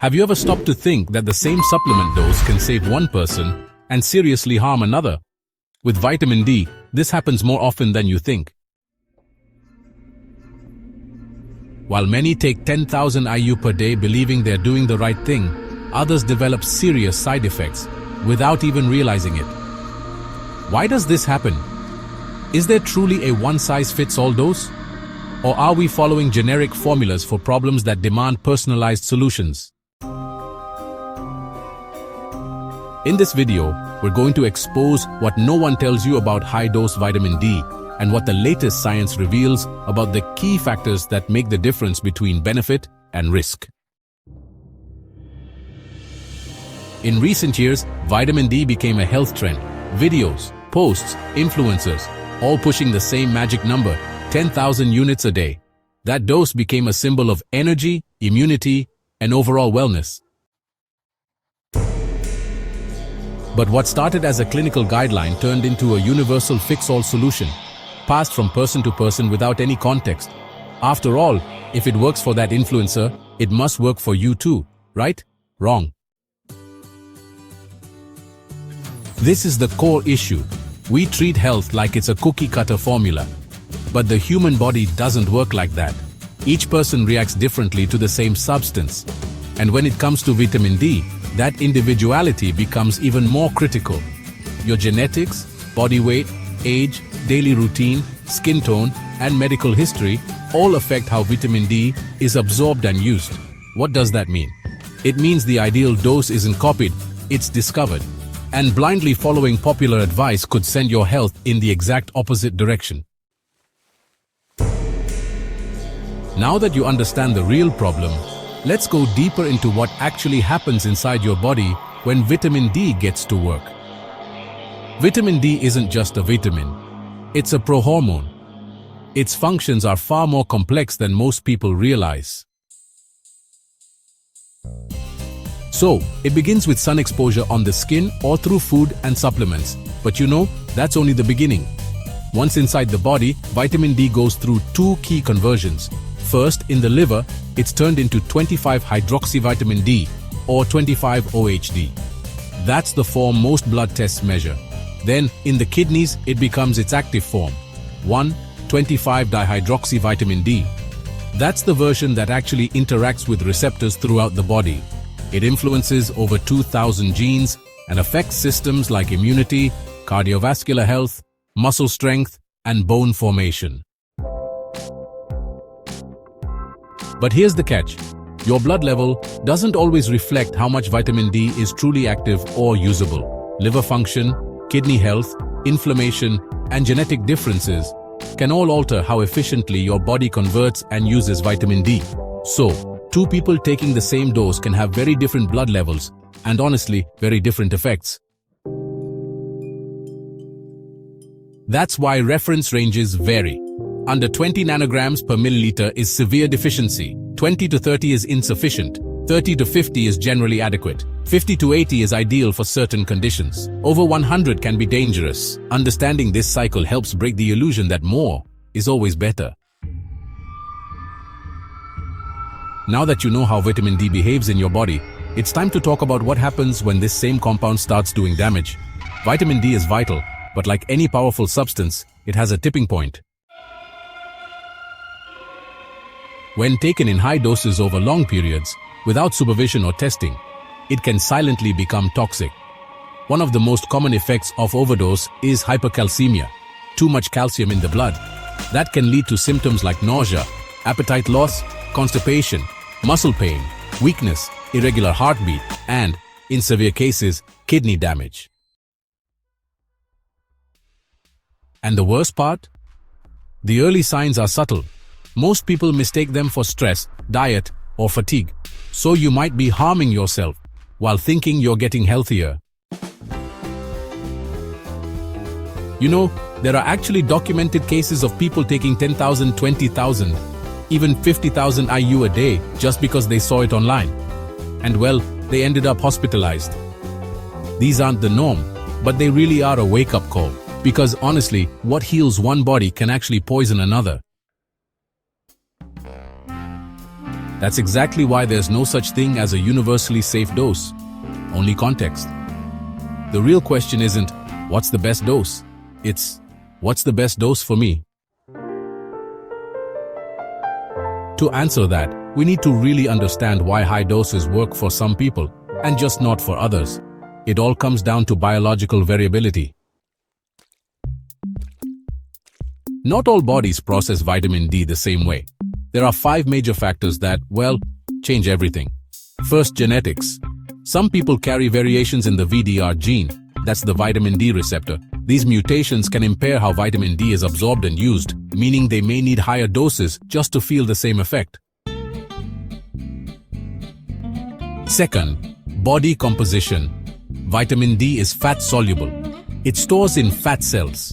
Have you ever stopped to think that the same supplement dose can save one person and seriously harm another? With vitamin D, this happens more often than you think. While many take 10,000 IU per day believing they're doing the right thing, others develop serious side effects without even realizing it. Why does this happen? Is there truly a one-size-fits-all dose? Or are we following generic formulas for problems that demand personalized solutions? In this video, we're going to expose what no one tells you about high-dose vitamin D and what the latest science reveals about the key factors that make the difference between benefit and risk. In recent years, vitamin D became a health trend. Videos, posts, influencers, all pushing the same magic number, 10,000 units a day. That dose became a symbol of energy, immunity, and overall wellness. But what started as a clinical guideline turned into a universal fix-all solution, passed from person to person without any context. After all, if it works for that influencer, it must work for you too, right? Wrong. This is the core issue. We treat health like it's a cookie-cutter formula. But the human body doesn't work like that. Each person reacts differently to the same substance. And when it comes to vitamin D, that individuality becomes even more critical. Your genetics, body weight, age, daily routine, skin tone, and medical history all affect how vitamin D is absorbed and used. What does that mean? It means the ideal dose isn't copied, it's discovered. And blindly following popular advice could send your health in the exact opposite direction. Now that you understand the real problem, let's go deeper into what actually happens inside your body when vitamin D gets to work. Vitamin D isn't just a vitamin. It's a prohormone. Its functions are far more complex than most people realize. So, it begins with sun exposure on the skin or through food and supplements. But you know, that's only the beginning. Once inside the body, vitamin D goes through two key conversions. First, in the liver, it's turned into 25-hydroxyvitamin D, or 25-OHD. That's the form most blood tests measure. Then, in the kidneys, it becomes its active form, 1,25-dihydroxyvitamin D. That's the version that actually interacts with receptors throughout the body. It influences over 2,000 genes and affects systems like immunity, cardiovascular health, muscle strength, and bone formation. But here's the catch. Your blood level doesn't always reflect how much vitamin D is truly active or usable. Liver function, kidney health, inflammation, and genetic differences can all alter how efficiently your body converts and uses vitamin D. So, two people taking the same dose can have very different blood levels and honestly, very different effects. That's why reference ranges vary. Under 20 nanograms per milliliter is severe deficiency, 20 to 30 is insufficient, 30 to 50 is generally adequate, 50 to 80 is ideal for certain conditions. Over 100 can be dangerous. Understanding this cycle helps break the illusion that more is always better. Now that you know how vitamin D behaves in your body, it's time to talk about what happens when this same compound starts doing damage. Vitamin D is vital, but like any powerful substance, it has a tipping point. When taken in high doses over long periods, without supervision or testing, it can silently become toxic. One of the most common effects of overdose is hypercalcemia, too much calcium in the blood. That can lead to symptoms like nausea, appetite loss, constipation, muscle pain, weakness, irregular heartbeat, and, in severe cases, kidney damage. And the worst part? The early signs are subtle. Most people mistake them for stress, diet, or fatigue. So you might be harming yourself while thinking you're getting healthier. You know, there are actually documented cases of people taking 10,000, 20,000, even 50,000 IU a day just because they saw it online. And well, they ended up hospitalized. These aren't the norm, but they really are a wake-up call. Because honestly, what heals one body can actually poison another. That's exactly why there's no such thing as a universally safe dose. Only context. The real question isn't, what's the best dose? It's, what's the best dose for me? To answer that, we need to really understand why high doses work for some people and just not for others. It all comes down to biological variability. Not all bodies process vitamin D the same way. There are 5 major factors that, well, change everything. First, genetics. Some people carry variations in the VDR gene, that's the vitamin D receptor. These mutations can impair how vitamin D is absorbed and used, meaning they may need higher doses just to feel the same effect. Second, body composition. Vitamin D is fat-soluble. It stores in fat cells.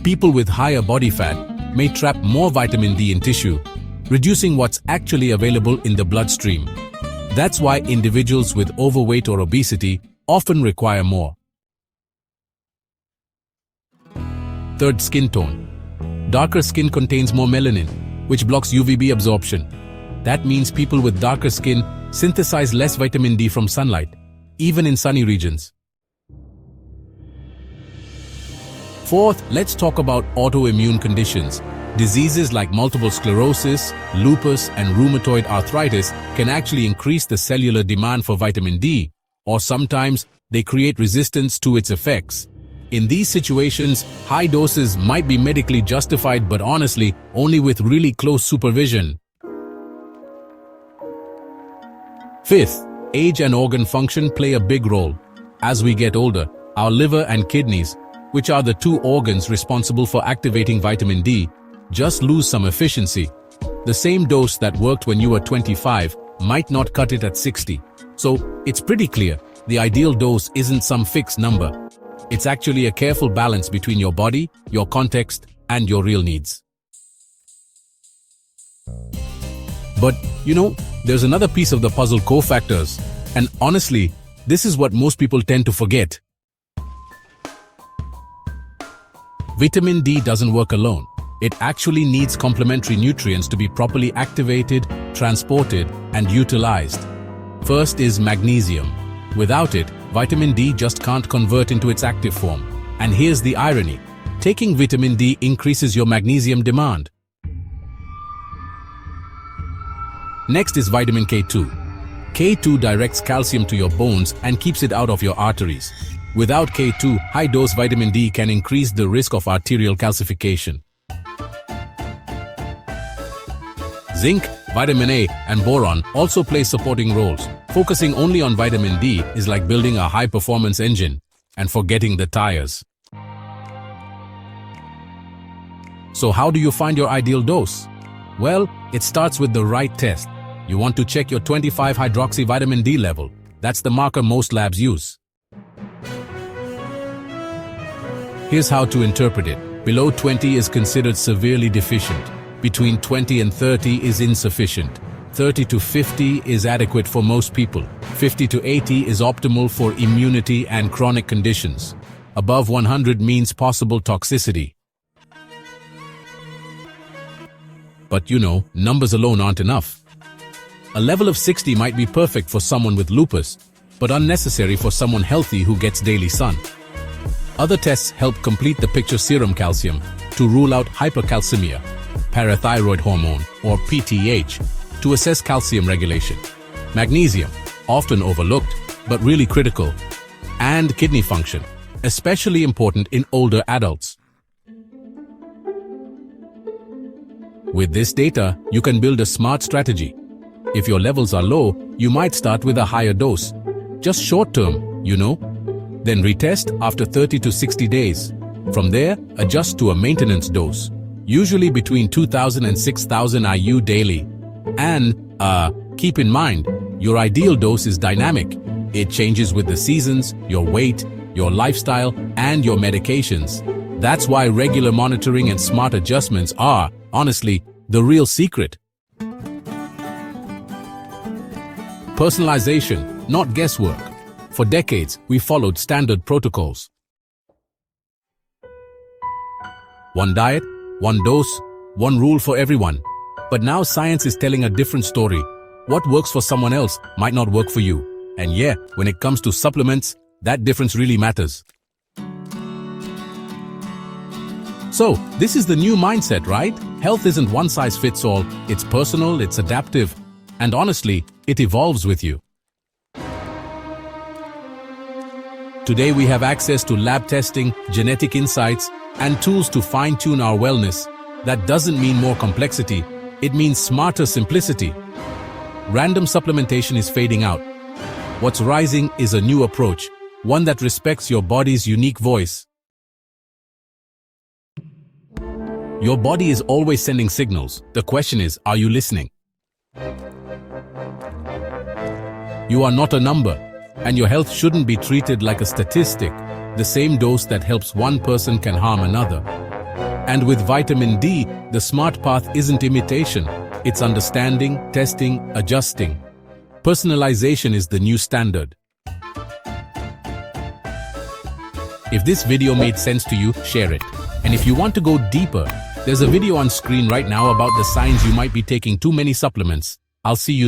People with higher body fat may trap more vitamin D in tissue, reducing what's actually available in the bloodstream. That's why individuals with overweight or obesity often require more. Third, skin tone. Darker skin contains more melanin, which blocks UVB absorption. That means people with darker skin synthesize less vitamin D from sunlight, even in sunny regions. Fourth, let's talk about autoimmune conditions. Diseases like multiple sclerosis, lupus, and rheumatoid arthritis can actually increase the cellular demand for vitamin D, or sometimes they create resistance to its effects. In these situations, high doses might be medically justified, but honestly, only with really close supervision. Fifth, age and organ function play a big role. As we get older, our liver and kidneys, which are the 2 organs responsible for activating vitamin D, just lose some efficiency. The same dose that worked when you were 25 might not cut it at 60. So, it's pretty clear, the ideal dose isn't some fixed number. It's actually a careful balance between your body, your context, and your real needs. But, there's another piece of the puzzle: cofactors. And honestly, this is what most people tend to forget. Vitamin D doesn't work alone. It actually needs complementary nutrients to be properly activated, transported, and utilized. First is magnesium. Without it, vitamin D just can't convert into its active form. And here's the irony. Taking vitamin D increases your magnesium demand. Next is vitamin K2. K2 directs calcium to your bones and keeps it out of your arteries. Without K2, high-dose vitamin D can increase the risk of arterial calcification. Zinc, vitamin A, and boron also play supporting roles. Focusing only on vitamin D is like building a high-performance engine and forgetting the tires. So how do you find your ideal dose? Well, it starts with the right test. You want to check your 25-hydroxy vitamin D level. That's the marker most labs use. Here's how to interpret it. Below 20 is considered severely deficient. Between 20 and 30 is insufficient. 30 to 50 is adequate for most people. 50 to 80 is optimal for immunity and chronic conditions. Above 100 means possible toxicity. But numbers alone aren't enough. A level of 60 might be perfect for someone with lupus, but unnecessary for someone healthy who gets daily sun. Other tests help complete the picture: serum calcium, to rule out hypercalcemia, parathyroid hormone, or PTH, to assess calcium regulation, magnesium, often overlooked, but really critical, and kidney function, especially important in older adults. With this data, you can build a smart strategy. If your levels are low, you might start with a higher dose. Just short-term, Then retest after 30 to 60 days. From there, adjust to a maintenance dose, usually between 2,000 and 6,000 IU daily. And, keep in mind, your ideal dose is dynamic. It changes with the seasons, your weight, your lifestyle, and your medications. That's why regular monitoring and smart adjustments are, honestly, the real secret. Personalization, not guesswork. For decades, we followed standard protocols. One diet, one dose, one rule for everyone. But now science is telling a different story. What works for someone else might not work for you. And yeah, when it comes to supplements, that difference really matters. So, this is the new mindset, right? Health isn't one size fits all. It's personal, it's adaptive, and honestly, it evolves with you. Today we have access to lab testing, genetic insights, and tools to fine-tune our wellness. That doesn't mean more complexity, it means smarter simplicity. Random supplementation is fading out. What's rising is a new approach, one that respects your body's unique voice. Your body is always sending signals. The question is, are you listening? You are not a number, and your health shouldn't be treated like a statistic. The same dose that helps one person can harm another. And with vitamin D, the smart path isn't imitation. It's understanding, testing, adjusting. Personalization is the new standard. If this video made sense to you, share it. And if you want to go deeper, there's a video on screen right now about the signs you might be taking too many supplements. I'll see you there.